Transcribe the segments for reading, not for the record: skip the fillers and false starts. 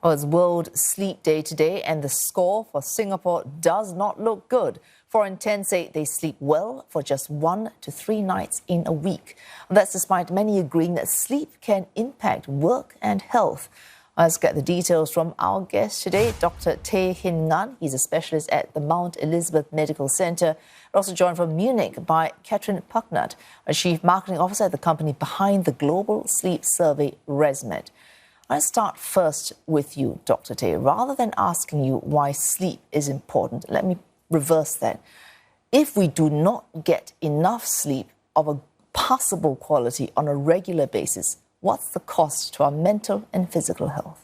Well, it's World Sleep Day today, and the score for Singapore does not look good. Foreign 10 say they sleep well for just 1 to 3 nights in a week. And that's despite many agreeing that sleep can impact work and health. Let's get the details from our guest today, Dr. Tay Hin Ngan. He's a specialist at the Mount Elizabeth Medical Center. We're also joined from Munich by Katrin Pucknat, a chief marketing officer at the company behind the global sleep survey ResMed. Let's start first with you, Dr. Tay. Rather than asking you why sleep is important, let me reverse that. If we do not get enough sleep of a passable quality on a regular basis, what's the cost to our mental and physical health?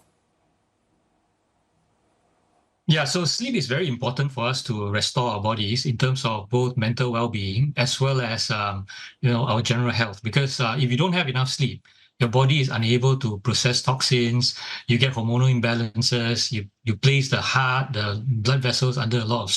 Yeah, so sleep is very important for us to restore our bodies in terms of both mental well-being as well as our general health. Because if you don't have enough sleep, your body is unable to process toxins, you get hormonal imbalances, you place the heart, the blood vessels under a lot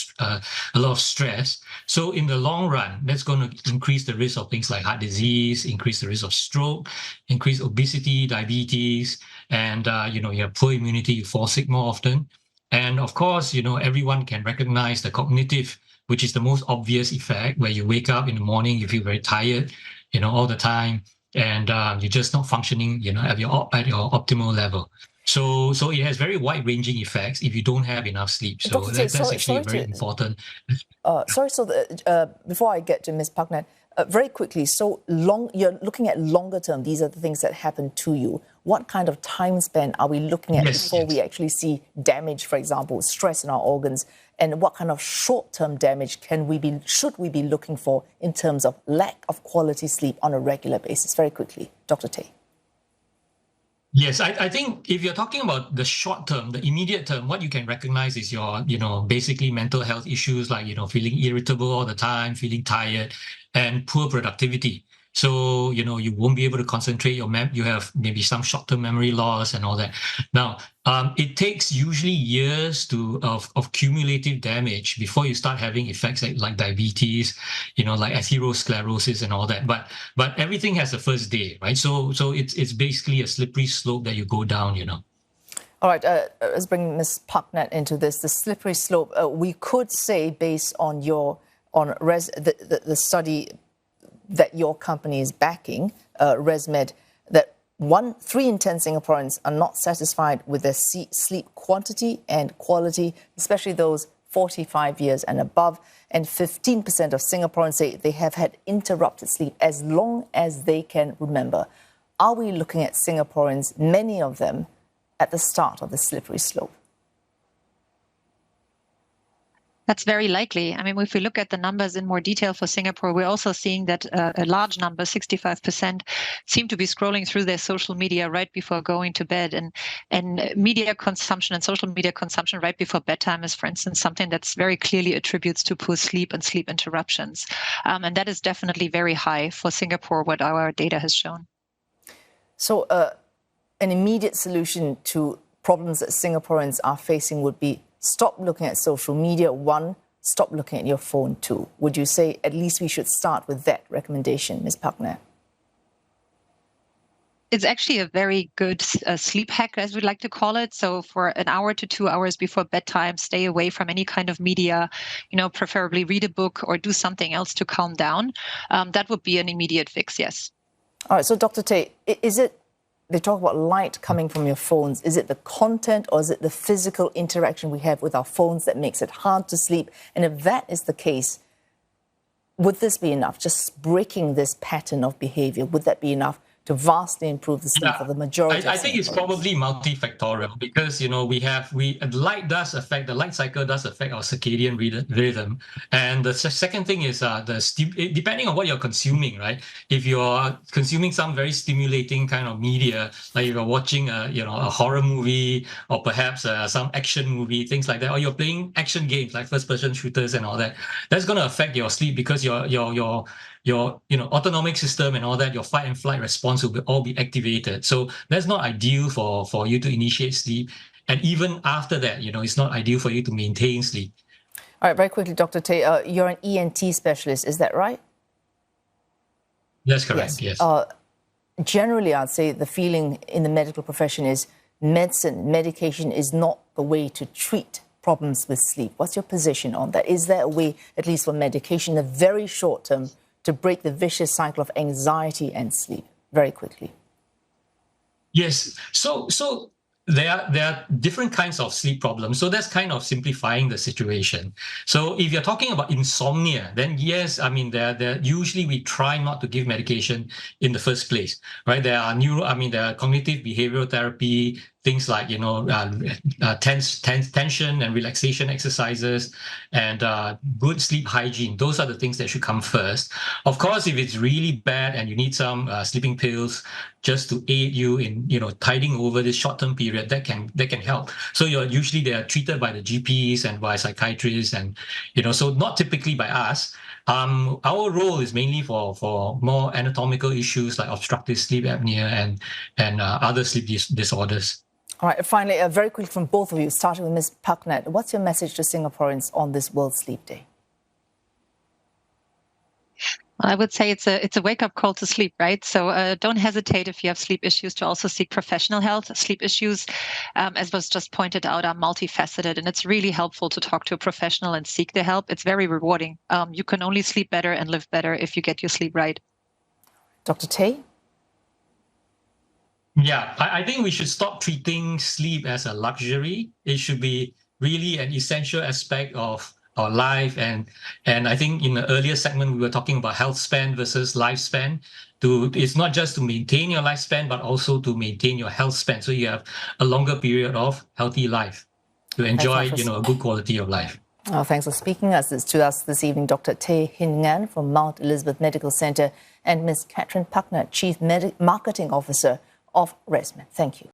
of stress. So in the long run, that's going to increase the risk of things like heart disease, increase the risk of stroke, increase obesity, diabetes, and you have poor immunity, you fall sick more often. And of course, everyone can recognize the cognitive, which is the most obvious effect, where you wake up in the morning, you feel very tired, all the time, and you're just not functioning, at your optimal level. So it has very wide-ranging effects if you don't have enough sleep. So that's actually very important. Before I get to Ms. Pucknat, very quickly, you're looking at longer term. These are the things that happen to you. What kind of time span are we looking at before we actually see damage, for example, stress in our organs? And what kind of short-term damage should we be looking for in terms of lack of quality sleep on a regular basis? Very quickly, Dr. Tay. Yes, I think if you're talking about the short term, the immediate term, what you can recognize is your, basically mental health issues like, feeling irritable all the time, feeling tired, and poor productivity. So, you won't be able to concentrate. You have maybe some short-term memory loss and all that. Now, it takes usually years of cumulative damage before you start having effects like diabetes, like atherosclerosis and all that. But everything has a first day, right? So it's basically a slippery slope that you go down, All right, let's bring Ms. Pucknat into this. The slippery slope, we could say, based on the study that your company is backing, ResMed, that 3 in 10 Singaporeans are not satisfied with their sleep quantity and quality, especially those 45 years and above. And 15% of Singaporeans say they have had interrupted sleep as long as they can remember. Are we looking at Singaporeans, many of them, at the start of the slippery slope? That's very likely. I mean, if we look at the numbers in more detail for Singapore, we're also seeing that a large number, 65%, seem to be scrolling through their social media right before going to bed. And media consumption and social media consumption right before bedtime is, for instance, something that's very clearly attributes to poor sleep and sleep interruptions. And that is definitely very high for Singapore, what our data has shown. So an immediate solution to problems that Singaporeans are facing would be stop looking at social media, 1, stop looking at your phone, 2. Would you say at least we should start with that recommendation, Ms. Pucknat? It's actually a very good sleep hack, as we'd like to call it. So for an hour to 2 hours before bedtime, stay away from any kind of media, preferably read a book or do something else to calm down. That would be an immediate fix, yes. All right, so Dr. Tay, they talk about light coming from your phones. Is it the content or is it the physical interaction we have with our phones that makes it hard to sleep? And if that is the case, would this be enough? Just breaking this pattern of behavior, would that be enough to vastly improve the sleep for the majority? I think it's probably multifactorial because the light cycle does affect our circadian rhythm, and the second thing is depending on what you're consuming, right? If you're consuming some very stimulating kind of media, like if you're watching a horror movie or perhaps some action movie, things like that, or you're playing action games like first-person shooters and all that, that's going to affect your sleep because your autonomic system and all that, your fight and flight response will all be activated. So that's not ideal for you to initiate sleep. And even after that, it's not ideal for you to maintain sleep. All right, very quickly, Dr. Tay, you're an ENT specialist, is that right? That's correct, yes. Generally, I'd say the feeling in the medical profession is medication is not the way to treat problems with sleep. What's your position on that? Is there a way, at least for medication, in the very short term, to break the vicious cycle of anxiety and sleep? Very quickly. Yes. So there are different kinds of sleep problems. So that's kind of simplifying the situation. So if you're talking about insomnia, then yes, I mean, usually we try not to give medication in the first place, right? There are cognitive behavioral therapy, things like, tension and relaxation exercises and good sleep hygiene. Those are the things that should come first. Of course, if it's really bad and you need some sleeping pills just to aid you in, tiding over this short-term period, that can help. So they are treated by the GPs and by psychiatrists and, so not typically by us. Our role is mainly for more anatomical issues like obstructive sleep apnea and other sleep disorders. All right, finally, very quickly from both of you, starting with Ms. Pucknat, what's your message to Singaporeans on this World Sleep Day? I would say it's a wake-up call to sleep, right? So don't hesitate if you have sleep issues to also seek professional help. Sleep issues, as was just pointed out, are multifaceted, and it's really helpful to talk to a professional and seek the help. It's very rewarding. You can only sleep better and live better if you get your sleep right. Dr. Tay? Yeah, I think we should stop treating sleep as a luxury. It should be really an essential aspect of our life. And I think in the earlier segment, we were talking about health span versus lifespan. It's not just to maintain your lifespan, but also to maintain your health span. So you have a longer period of healthy life to enjoy, a good quality of life. Thanks for speaking to us this evening, Dr. Tay Hin Ngan from Mount Elizabeth Medical Centre and Ms. Katrin Pucknat, Chief Marketing Officer of ResMed. Thank you.